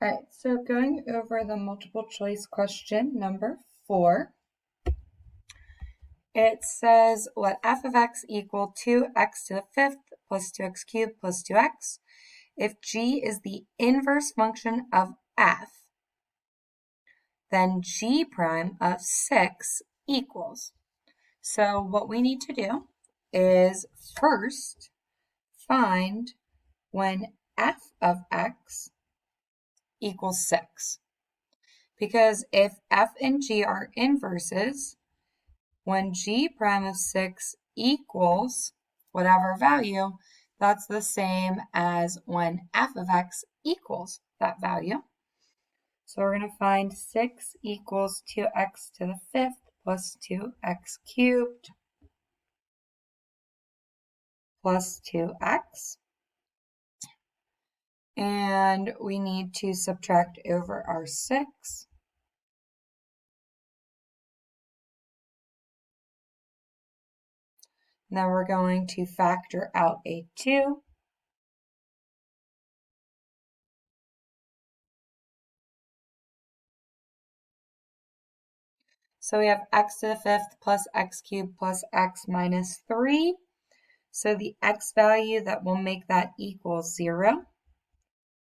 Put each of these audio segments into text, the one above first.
All right, so going over the multiple choice question number 4, it says let f of x equal 2x to the 5th plus 2x cubed plus 2x if g is the inverse function of f, then g prime of 6 equals. So what we need to do is first find when f of x equals 6. Because if f and g are inverses, when g prime of 6 equals whatever value, that's the same as when f of x equals that value. So we're going to find 6 equals 2x to the 5th plus 2x cubed plus 2x. And we need to subtract over our 6. Then we're going to factor out a 2. So we have x to the 5th plus x cubed plus x minus 3. So the x value that will make that equal 0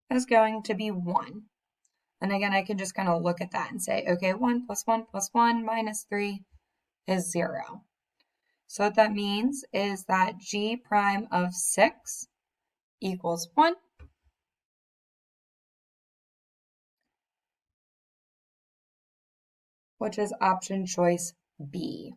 is going to be 1. And again, I can just kind of look at that and say, okay, 1 plus 1 plus 1 minus 3 is 0. So what that means is that g prime of 6 equals 1. Which is option choice B.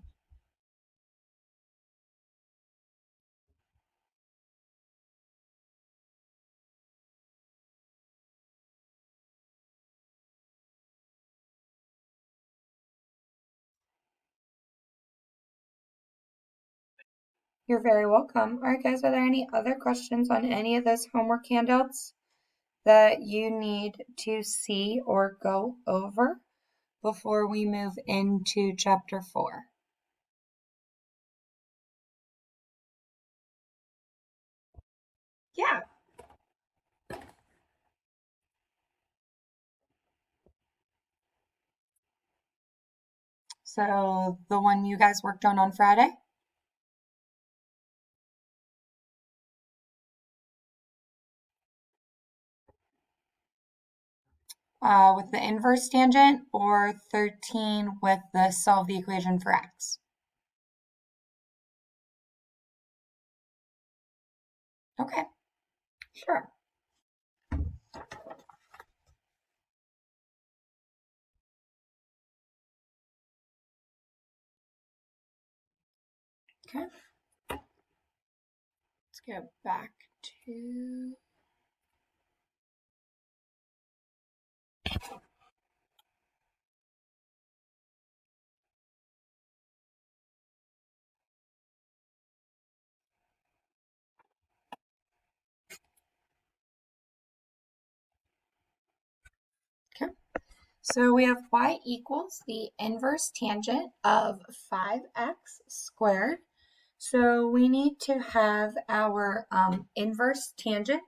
You're very welcome. All right, guys, are there any other questions on any of those homework handouts that you need to see or go over before we move into chapter 4? Yeah. So the one you guys worked on Friday? With the inverse tangent, or 13 with the solve the equation for x? Okay, sure. Okay. Let's go back to... Okay. So we have y equals the inverse tangent of 5x squared. So we need to have our inverse tangent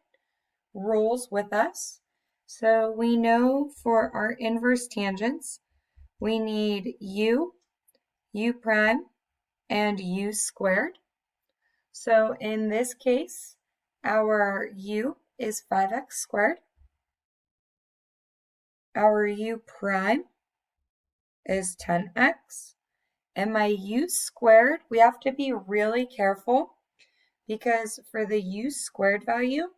rules with us. So we know for our inverse tangents, we need u prime, and u squared. So in this case, our u is 5x squared. Our u prime is 10x. And my u squared, we have to be really careful because for the u squared value,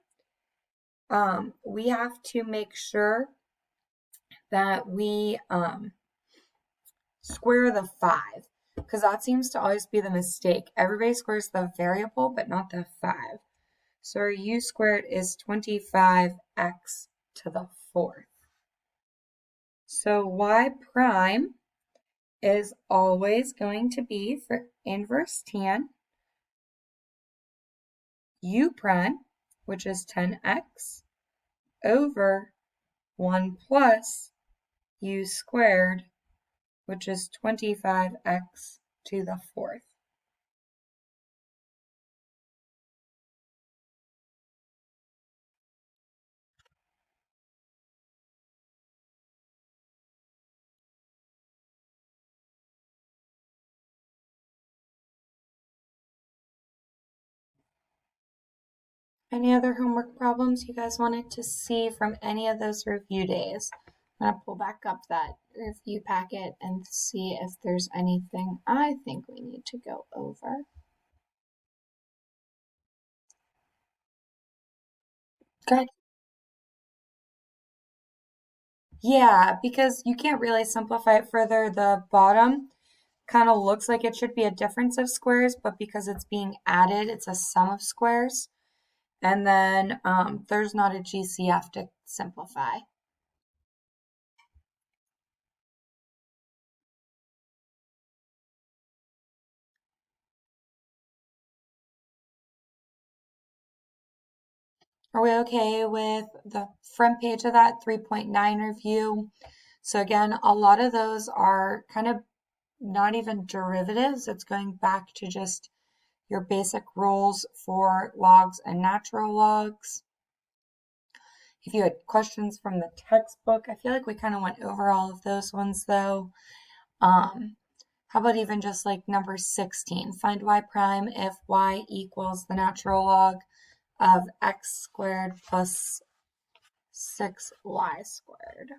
we have to make sure that we square the 5, because that seems to always be the mistake. Everybody squares the variable, but not the 5. So our u squared is 25x to the 4th. So y prime is always going to be, for inverse tan, u prime, which is 10x, over 1 plus u squared, which is 25x to the 4th. Any other homework problems you guys wanted to see from any of those review days? I'm going to pull back up that review packet and see if there's anything I think we need to go over. Good. Yeah, because you can't really simplify it further. The bottom kind of looks like it should be a difference of squares, but because it's being added, it's a sum of squares. And then there's not a GCF to simplify. Are we okay with the front page of that 3.9 review? So again, a lot of those are kind of not even derivatives. It's going back to just your basic rules for logs and natural logs. If you had questions from the textbook, I feel like we kind of went over all of those ones though. How about even just like number 16, find y prime if y equals the natural log of x squared plus 6y squared.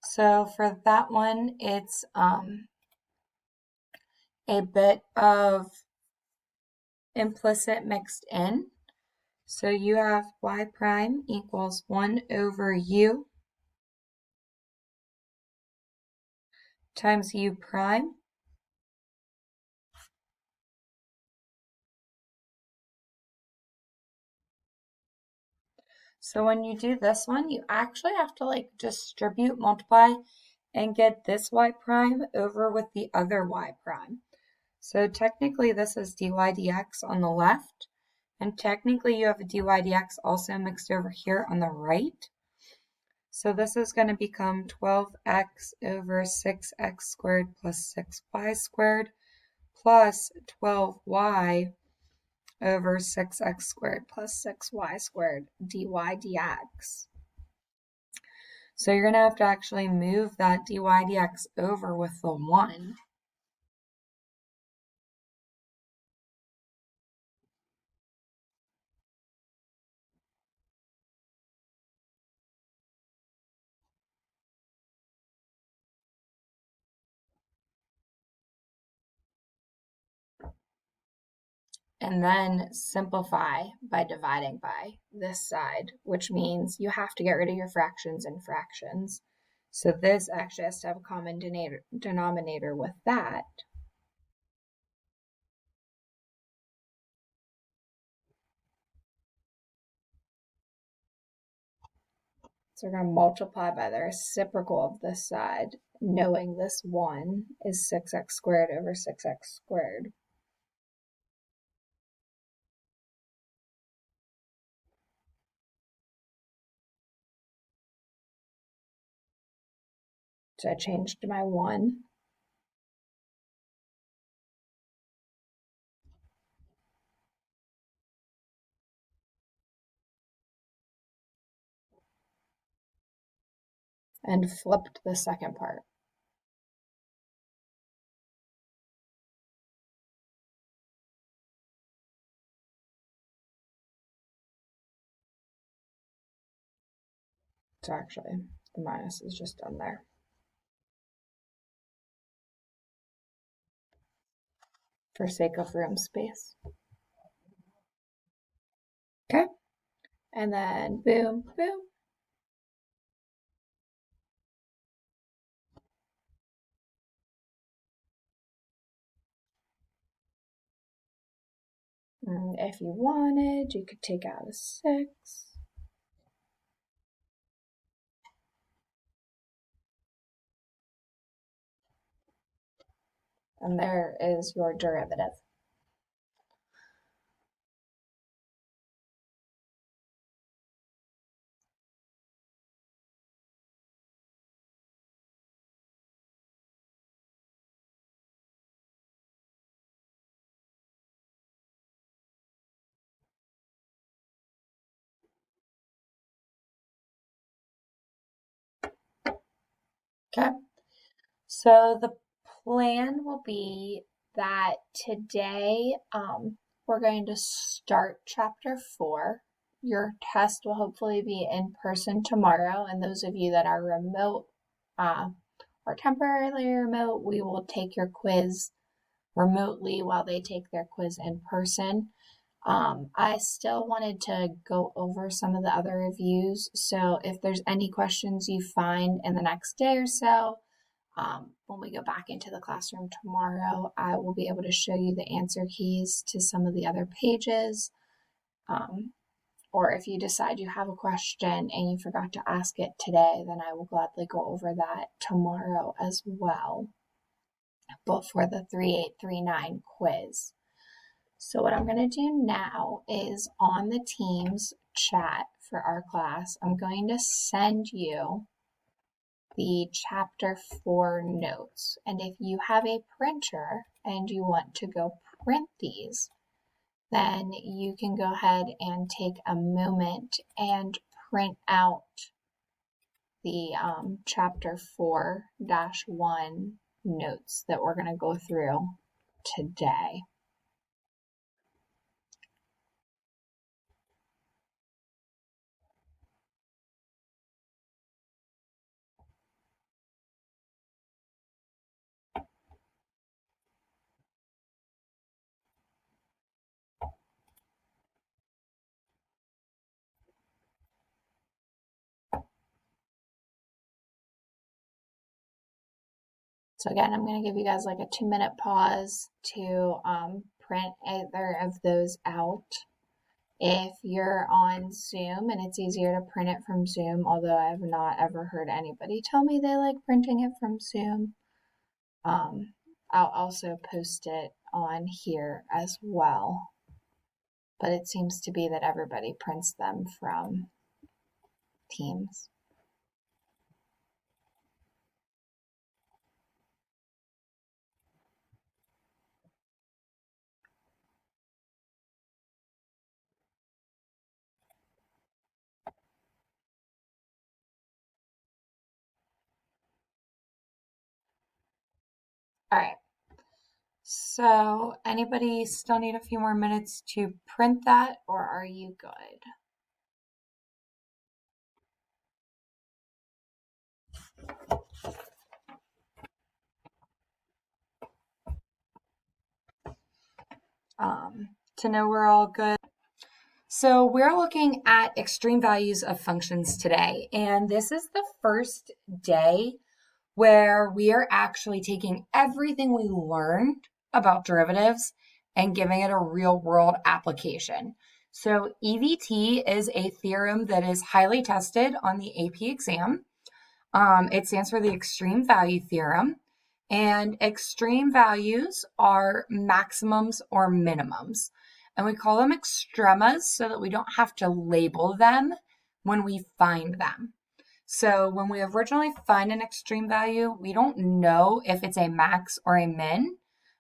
So for that one, it's a bit of implicit mixed in. So you have y prime equals 1 over u times u prime. So when you do this one, you actually have to like distribute, multiply, and get this y prime over with the other y prime. So technically this is dy dx on the left, and technically you have a dy dx also mixed over here on the right. So this is going to become 12x over 6x squared plus 6y squared plus 12y over 6x squared plus 6y squared dy dx. So you're going to have to actually move that dy dx over with the 1. And then simplify by dividing by this side, which means you have to get rid of your fractions and fractions. So this actually has to have a common denominator with that. So we're going to multiply by the reciprocal of this side, knowing this 1 is 6x squared over 6x squared. So I changed my 1. And flipped the second part. So actually, the minus is just done there. For sake of room space. Okay. And then boom, boom. And if you wanted, you could take out a 6. And there is your derivative. Okay. So the plan will be that today we're going to start chapter 4. Your test will hopefully be in person tomorrow, and those of you that are remote or temporarily remote, we will take your quiz remotely while they take their quiz in person. I still wanted to go over some of the other reviews, so if there's any questions you find in the next day or so, when we go back into the classroom tomorrow, I will be able to show you the answer keys to some of the other pages. Or if you decide you have a question and you forgot to ask it today, then I will gladly go over that tomorrow as well, but for the 3839 quiz. So what I'm going to do now is on the Teams chat for our class, I'm going to send you the chapter 4 notes. And if you have a printer and you want to go print these, then you can go ahead and take a moment and print out the chapter 4-1 notes that we're going to go through today. So again, I'm going to give you guys like a 2-minute pause to print either of those out. If you're on Zoom and it's easier to print it from Zoom, although I have not ever heard anybody tell me they like printing it from Zoom, I'll also post it on here as well. But it seems to be that everybody prints them from Teams. All right. So anybody still need a few more minutes to print that, or are you good? To know we're all good. So we're looking at extreme values of functions today, and this is the first day where we are actually taking everything we learned about derivatives and giving it a real world application. So EVT is a theorem that is highly tested on the AP exam. It stands for the extreme value theorem, and extreme values are maximums or minimums. And we call them extremas so that we don't have to label them when we find them. So when we originally find an extreme value, we don't know if it's a max or a min.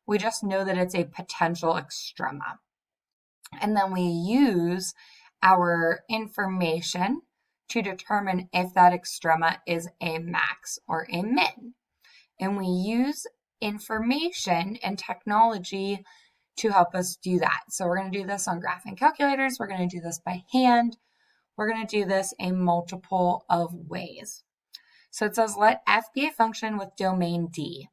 We just know that it's a potential extrema. And then we use our information to determine if that extrema is a max or a min. And we use information and technology to help us do that. So we're going to do this on graphing calculators. We're going to do this by hand. We're going to do this a multiple of ways. So it says let f be a function with domain D.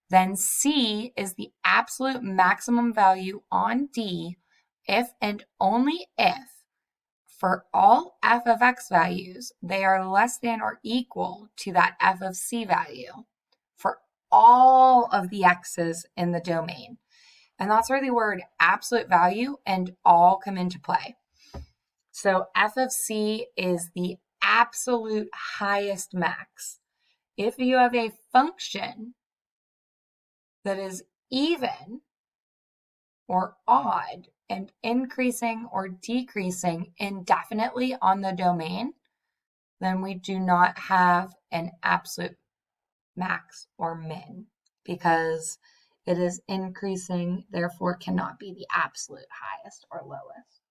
Then C is the absolute maximum value on D if and only if for all f of x values, they are less than or equal to that f of c value for all of the x's in the domain. And that's where the word absolute value and all come into play. So f of c is the absolute highest max. If you have a function that is even or odd and increasing or decreasing indefinitely on the domain, then we do not have an absolute max or min because it is increasing, therefore cannot be the absolute highest or lowest.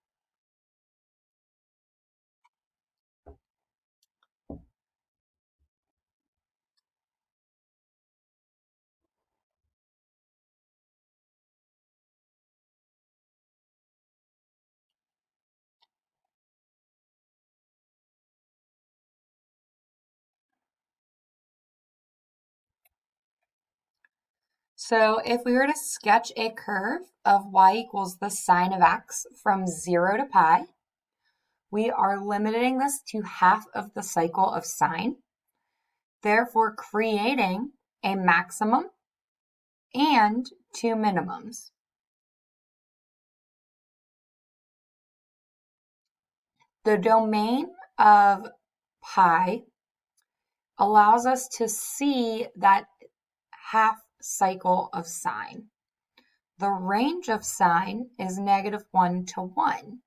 So if we were to sketch a curve of y equals the sine of x from 0 to pi, we are limiting this to half of the cycle of sine, therefore creating a maximum and two minimums. The domain of pi allows us to see that half cycle of sine. The range of sine is -1 to 1.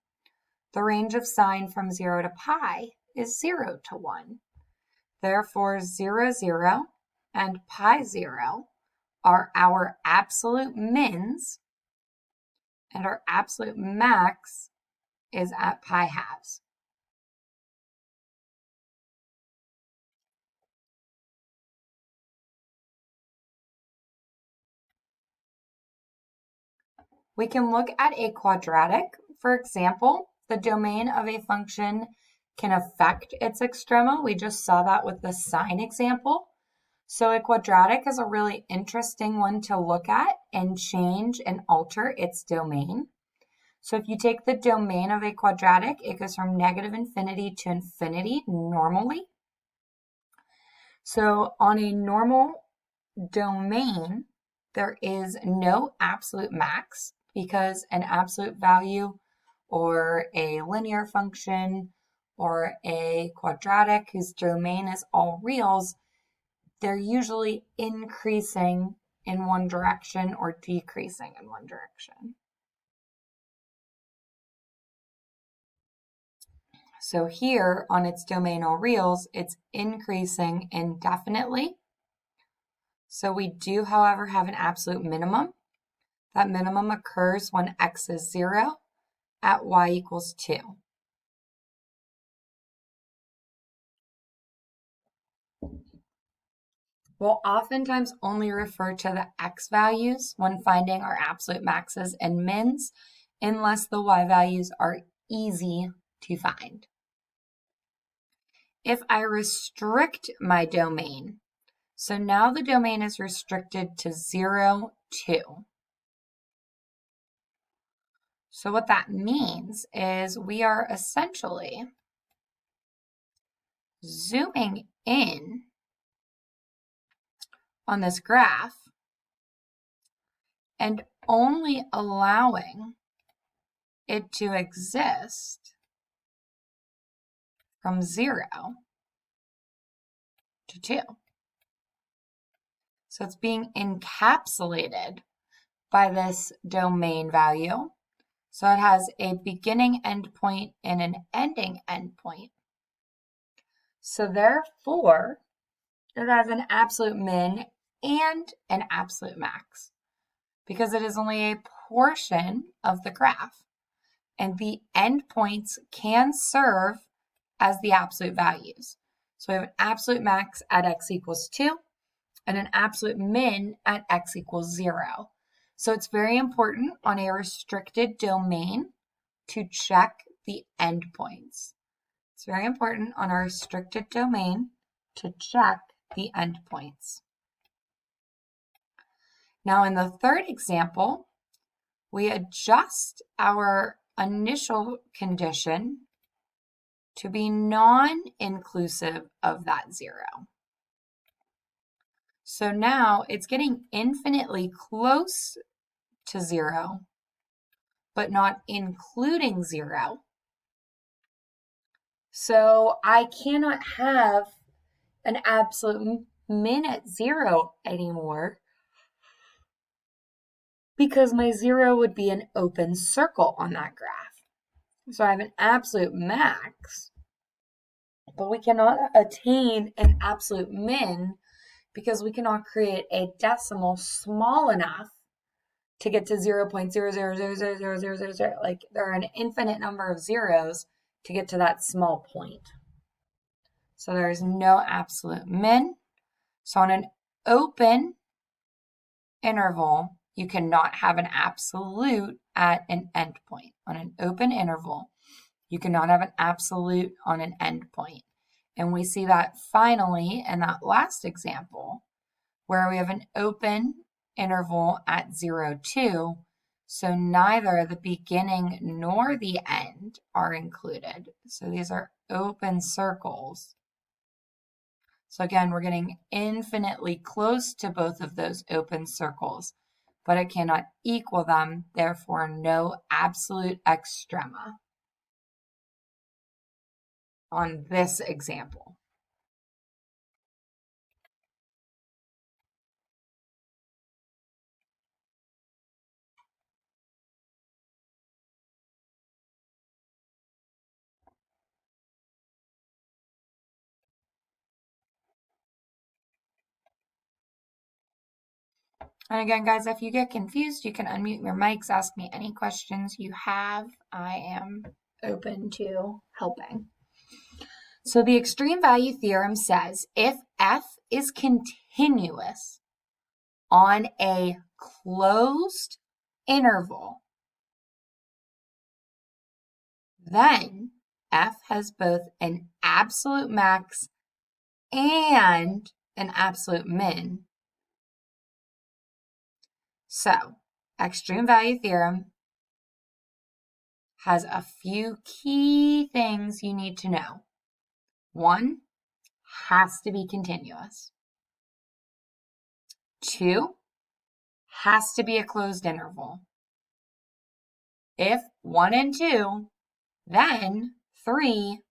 The range of sine from 0 to pi is 0 to 1. Therefore, 0, 0 and pi 0 are our absolute mins, and our absolute max is at pi halves. We can look at a quadratic. For example, the domain of a function can affect its extrema. We just saw that with the sine example. So a quadratic is a really interesting one to look at and change and alter its domain. So if you take the domain of a quadratic, it goes from -infinity to infinity normally. So on a normal domain, there is no absolute max because an absolute value or a linear function or a quadratic whose domain is all reals, they're usually increasing in one direction or decreasing in one direction. So here on its domain all reals, it's increasing indefinitely. So we do, however, have an absolute minimum. That minimum occurs when x is 0 at y equals 2. We'll oftentimes only refer to the x values when finding our absolute maxes and mins, unless the y values are easy to find. If I restrict my domain, so now the domain is restricted to 0, 2. So what that means is we are essentially zooming in on this graph and only allowing it to exist from 0 to 2. So it's being encapsulated by this domain value. So it has a beginning endpoint and an ending endpoint. So therefore, it has an absolute min and an absolute max because it is only a portion of the graph. And the endpoints can serve as the absolute values. So we have an absolute max at x equals 2 and an absolute min at x equals 0. So it's very important on a restricted domain to check the endpoints. It's very important on a restricted domain to check the endpoints. Now in the third example, we adjust our initial condition to be non-inclusive of that 0. So now it's getting infinitely close to 0, but not including 0. So I cannot have an absolute min at 0 anymore because my 0 would be an open circle on that graph. So I have an absolute max, but we cannot attain an absolute min because we cannot create a decimal small enough to get to 0.0000000. Like there are an infinite number of zeros to get to that small point. So there is no absolute min. So on an open interval, you cannot have an absolute at an endpoint. On an open interval, you cannot have an absolute on an endpoint. And we see that finally in that last example, where we have an open interval at 0, 2, so neither the beginning nor the end are included. So these are open circles. So again, we're getting infinitely close to both of those open circles, but it cannot equal them, therefore no absolute extrema on this example. And again, guys, if you get confused, you can unmute your mics, ask me any questions you have. I am open to helping. So the extreme value theorem says if f is continuous on a closed interval, then f has both an absolute max and an absolute min. So, extreme value theorem has a few key things you need to know. One, has to be continuous. Two, has to be a closed interval. If 1 and 2, then 3,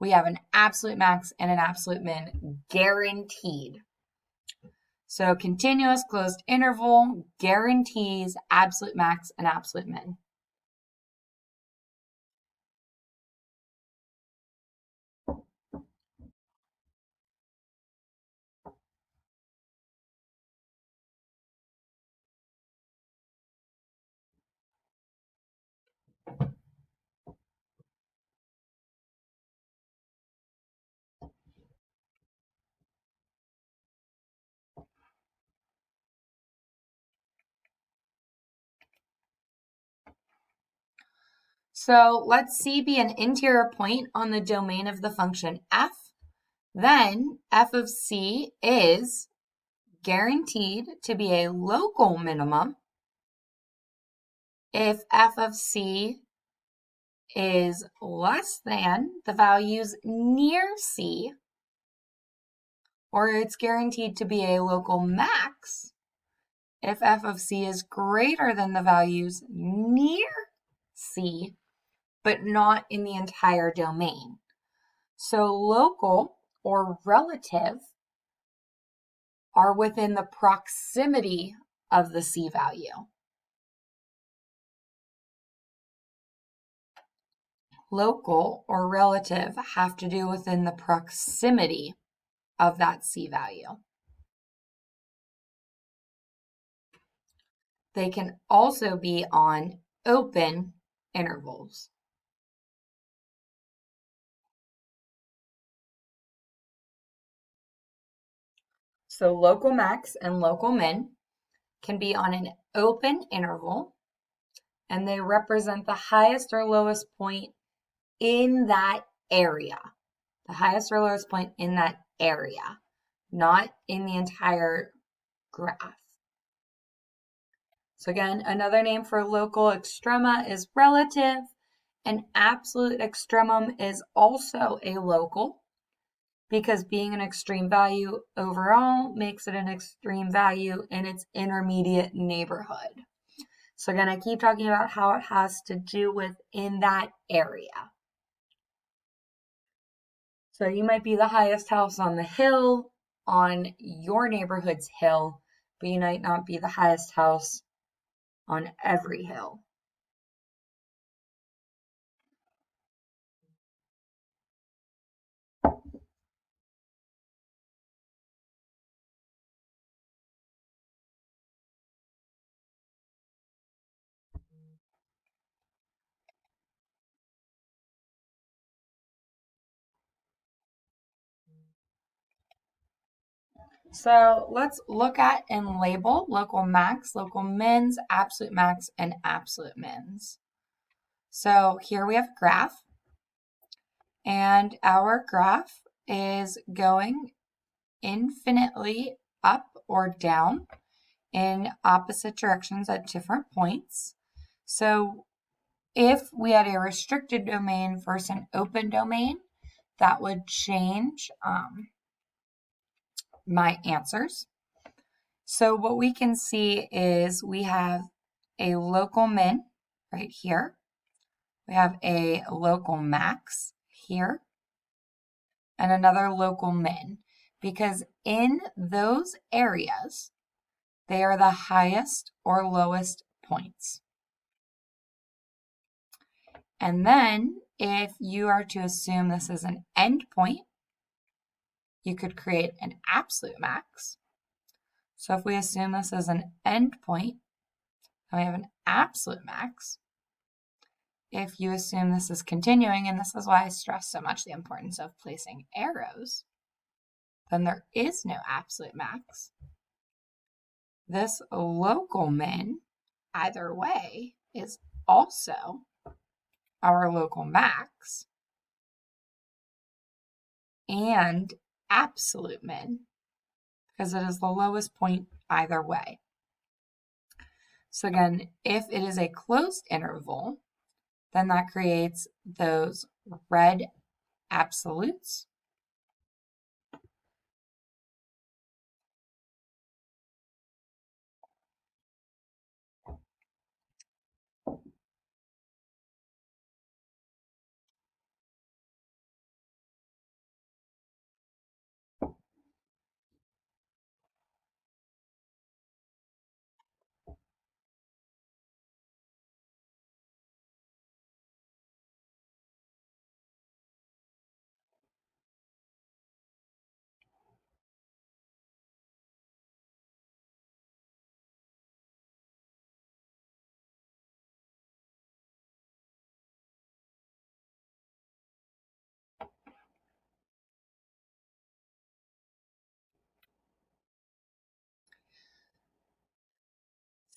we have an absolute max and an absolute min guaranteed. So continuous closed interval guarantees absolute max and absolute min. So let C be an interior point on the domain of the function f. Then f of C is guaranteed to be a local minimum if f of C is less than the values near C, or it's guaranteed to be a local max if f of C is greater than the values near C, but not in the entire domain. So local or relative are within the proximity of the C value. Local or relative have to do within the proximity of that C value. They can also be on open intervals. So local max and local min can be on an open interval, and they represent the highest or lowest point in that area. The highest or lowest point in that area, not in the entire graph. So again, another name for local extrema is relative. An absolute extremum is also a local, because being an extreme value overall makes it an extreme value in its intermediate neighborhood. So again, I keep talking about how it has to do with in that area. So you might be the highest house on the hill, on your neighborhood's hill, but you might not be the highest house on every hill. So let's look at and label local max, local mins, absolute max, and absolute mins. So here we have a graph, and our graph is going infinitely up or down in opposite directions at different points. So if we had a restricted domain versus an open domain, that would change my answers. So what we can see is we have a local min right here. We have a local max here and another local min, because in those areas, they are the highest or lowest points. And then if you are to assume this is an endpoint, you could create an absolute max. So if we assume this is an endpoint, then we have an absolute max. If you assume this is continuing, and this is why I stress so much the importance of placing arrows, then there is no absolute max. This local min, either way, is also our local max and absolute min, because it is the lowest point either way. So again, if it is a closed interval, then that creates those red absolutes.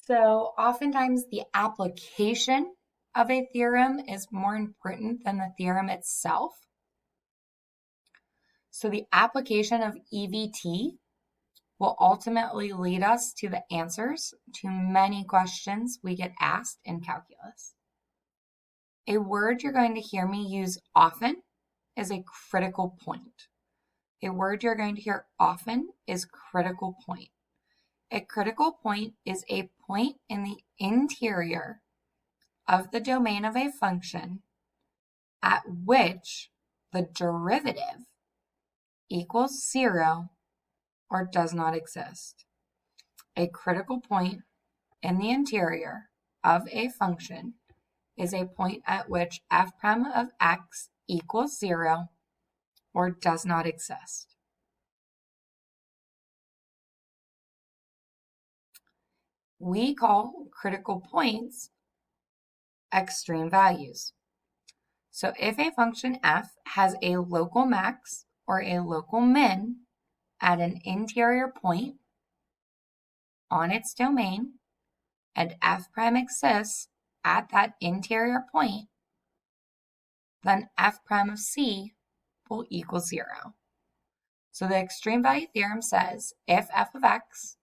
So oftentimes the application of a theorem is more important than the theorem itself. So the application of EVT will ultimately lead us to the answers to many questions we get asked in calculus. A word you're going to hear me use often is a critical point. A word you're going to hear often is critical point. A critical point is a point in the interior of the domain of a function at which the derivative equals 0 or does not exist. A critical point in the interior of a function is a point at which f prime of x equals 0 or does not exist. We call critical points extreme values. So if a function f has a local max or a local min at an interior point on its domain, and f prime exists at that interior point, then f prime of c will equal 0. So the extreme value theorem says if f of x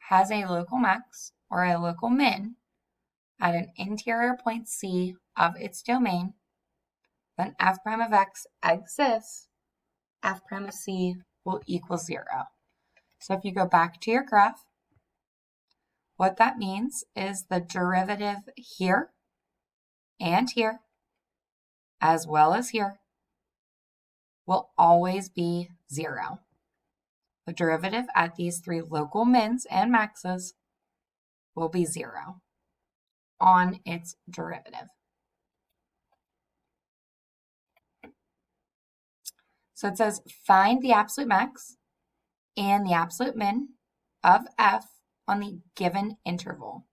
has a local max or a local min at an interior point c of its domain, then f prime of x exists, f prime of c will equal 0. So if you go back to your graph, what that means is the derivative here and here, as well as here, will always be 0. The derivative at these three local mins and maxes will be 0 on its derivative. So it says find the absolute max and the absolute min of f on the given interval.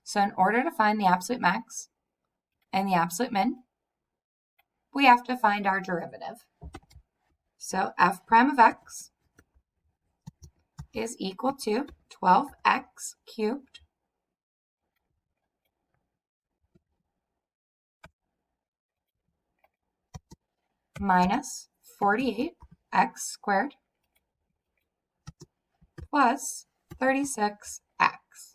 So in order to find the absolute max and the absolute min, we have to find our derivative. So f prime of x is equal to 12x cubed minus 48x squared plus 36x.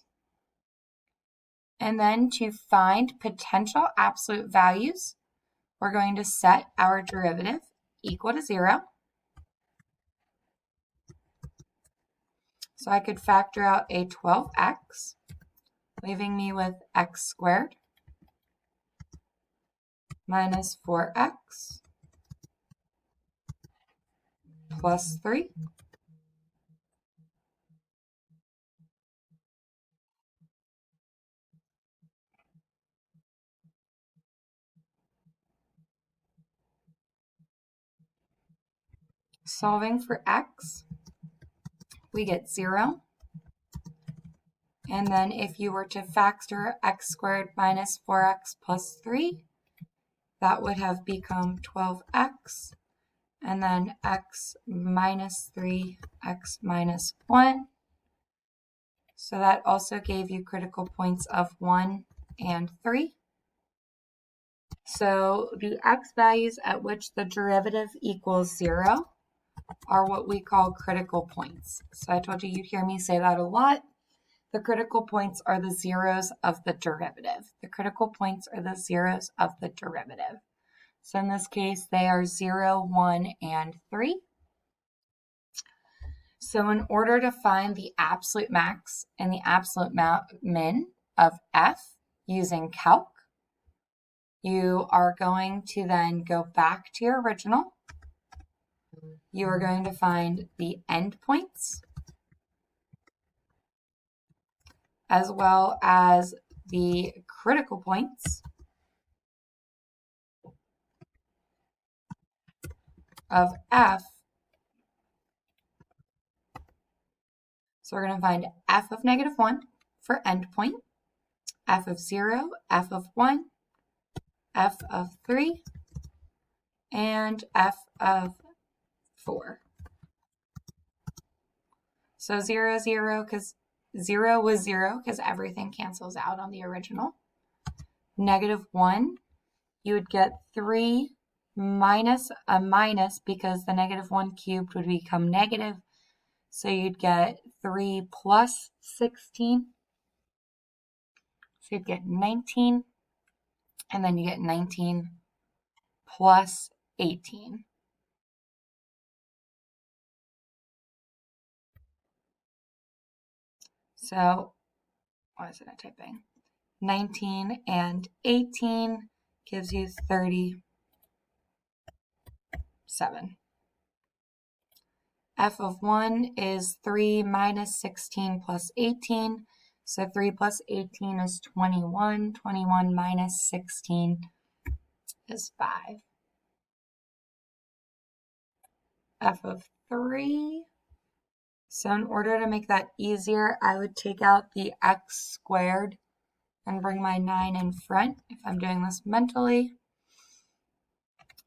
And then to find potential absolute values, we're going to set our derivative equal to 0. So I could factor out a 12x, leaving me with x squared minus 4x plus 3. Solving for x, we get 0. And then if you were to factor x squared minus 4x plus 3, that would have become 12x. And then x minus 3, x minus 1. So that also gave you critical points of 1 and 3. So the x values at which the derivative equals 0 are what we call critical points. So I told you you'd hear me say that a lot. The critical points are the zeros of the derivative. The critical points are the zeros of the derivative. So in this case, they are 0, 1, and 3. So in order to find the absolute max and the absolute min of f using calc, you are going to then go back to your original. You are going to find the endpoints as well as the critical points of f. So we're going to find f of -1 for endpoint, f of 0, f of 1, f of 3, and f of 4. So 0, 0, because 0 was 0, because everything cancels out on the original. -1, you would get 3 minus a minus, because the -1 cubed would become negative. So you'd get 3 plus 16. So you'd get 19. And then you get 19 plus 18. So, what is it I'm typing? 19 and 18 gives you 37. F of 1 is 3 minus 16 plus 18. So 3 plus 18 is 21. 21 minus 16 is 5. F of 3. So in order to make that easier, I would take out the x squared and bring my 9 in front if I'm doing this mentally.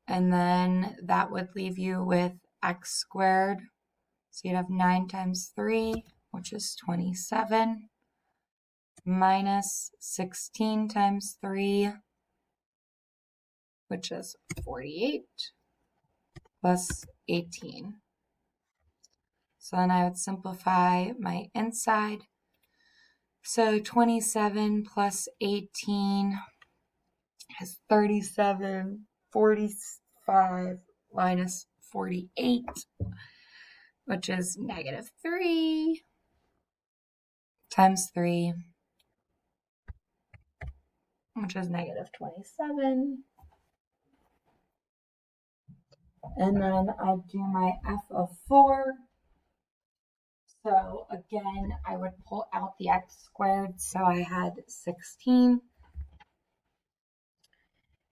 And then that would leave you with x squared. So you'd have 9 times 3, which is 27, minus 16 times 3, which is 48, plus 18. So then I would simplify my inside. So 27 plus 18 is 37, 45 minus 48, which is -3 times 3, which is -27. And then I do my f of 4. So again, I would pull out the x squared, so I had 16.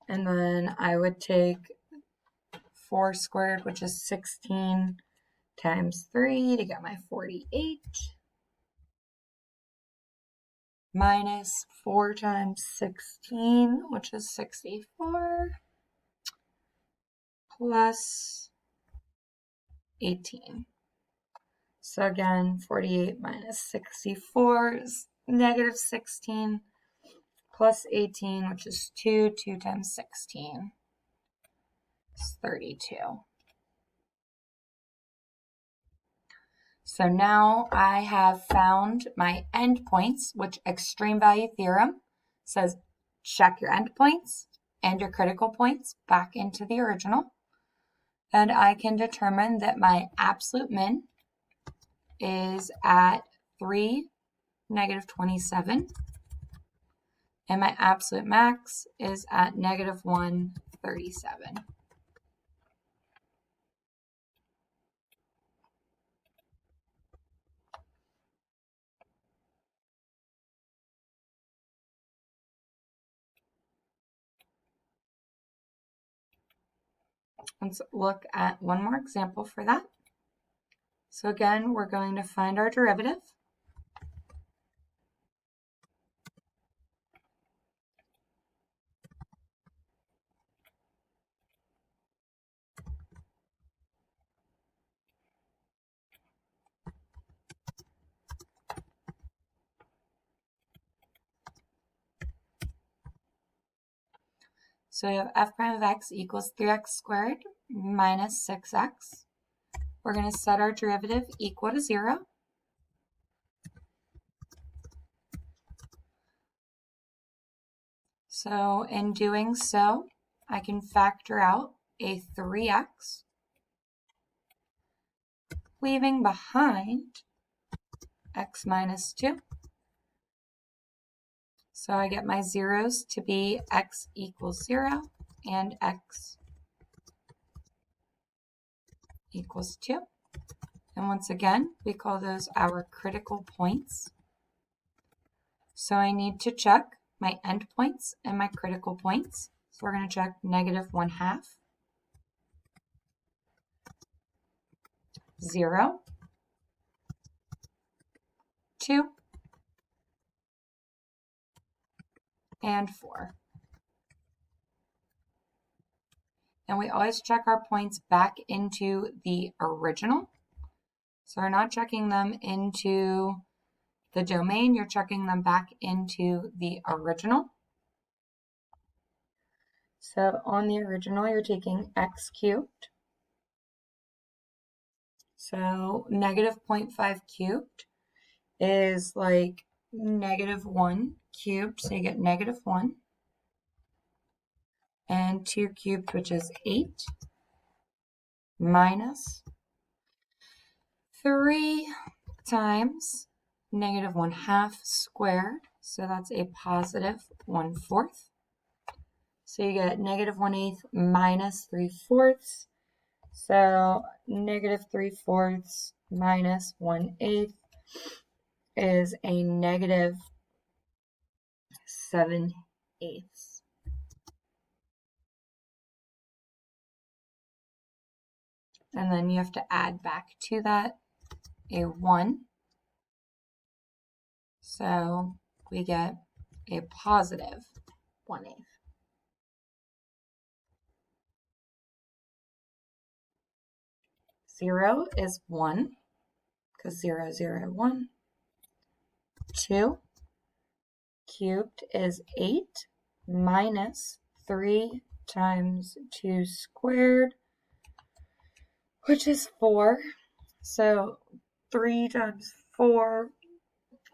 And then I would take 4 squared, which is 16, times 3 to get my 48. Minus 4 times 16, which is 64, plus 18. So again, 48 minus 64 is -16, plus 18, which is 2. 2 times 16 is 32. So now I have found my endpoints, which extreme value theorem says check your endpoints and your critical points back into the original. And I can determine that my absolute min is at 3, -27. And my absolute max is at -137. Let's look at one more example for that. So again, we're going to find our derivative. So we have f prime of x equals 3x squared minus 6x. We're going to set our derivative equal to 0. So in doing so, I can factor out a 3x, leaving behind x minus 2. So I get my zeros to be x equals 0 and x equals 2. And once again, we call those our critical points. So I need to check my endpoints and my critical points. So we're going to check -1/2, 0, 2, and 4. And we always check our points back into the original. So we're not checking them into the domain, you're checking them back into the original. So on the original, you're taking x cubed. So -0.5 cubed is like -1 cubed, so you get -1. And 2 cubed, which is 8, minus 3 times -1/2 squared, so that's a positive 1/4. So you get -1/8 minus 3/4. So -3/4 minus 1/8 is a -7/8. And then you have to add back to that a 1. So we get a positive 1/8. Zero is 1, because 0, 0, 1. 2 cubed is 8, minus 3 times 2 squared, which is 4. So 3 times 4,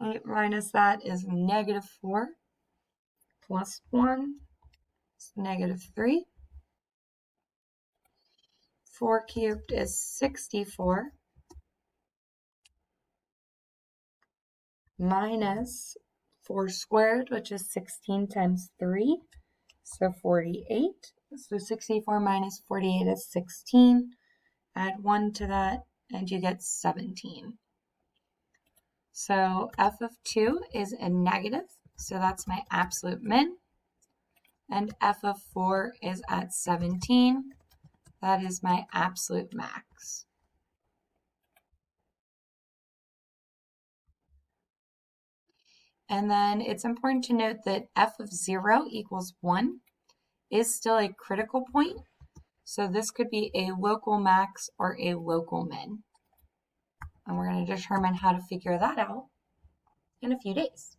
8 minus that is -4, plus 1 is -3. 4 cubed is 64, minus 4 squared, which is 16 times 3, so 48. So 64 minus 48 is 16. Add 1 to that, and you get 17. So f of 2 is a negative, so that's my absolute min. And f of 4 is at 17. That is my absolute max. And then it's important to note that f of 0 equals 1 is still a critical point. So this could be a local max or a local min. And we're going to determine how to figure that out in a few days.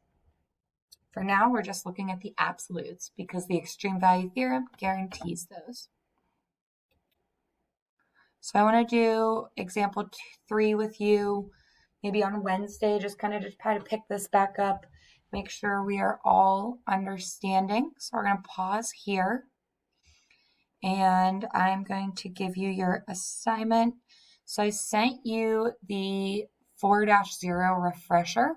For now, we're just looking at the absolutes because the extreme value theorem guarantees those. So I want to do example 3 with you maybe on Wednesday, just kind of try to pick this back up make sure we are all understanding. So we're going to pause here. And I'm going to give you your assignment. So I sent you the 4-0 refresher.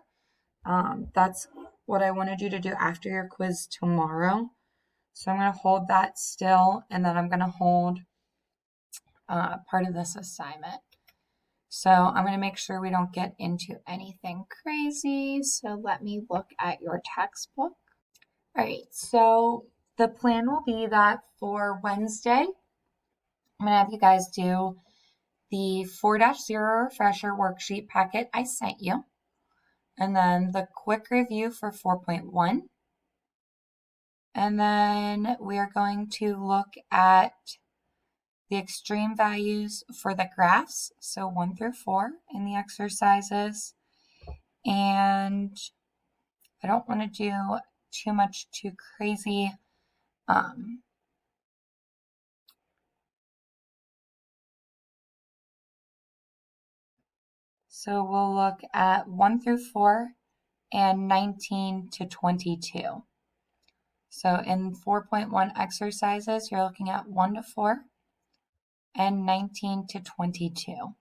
That's what I wanted you to do after your quiz tomorrow. So I'm going to hold that still, and then I'm going to hold part of this assignment. So I'm going to make sure we don't get into anything crazy. So let me look at your textbook. All right, so the plan will be that for Wednesday, I'm going to have you guys do the 4-0 refresher worksheet packet I sent you, and then the quick review for 4.1. And then we are going to look at the extreme values for the graphs, so 1 through 4 in the exercises. And I don't want to do too much too crazy. So we'll look at 1 through 4 and 19 to 22. So in 4.1 exercises, you're looking at 1 to 4 and 19 to 22.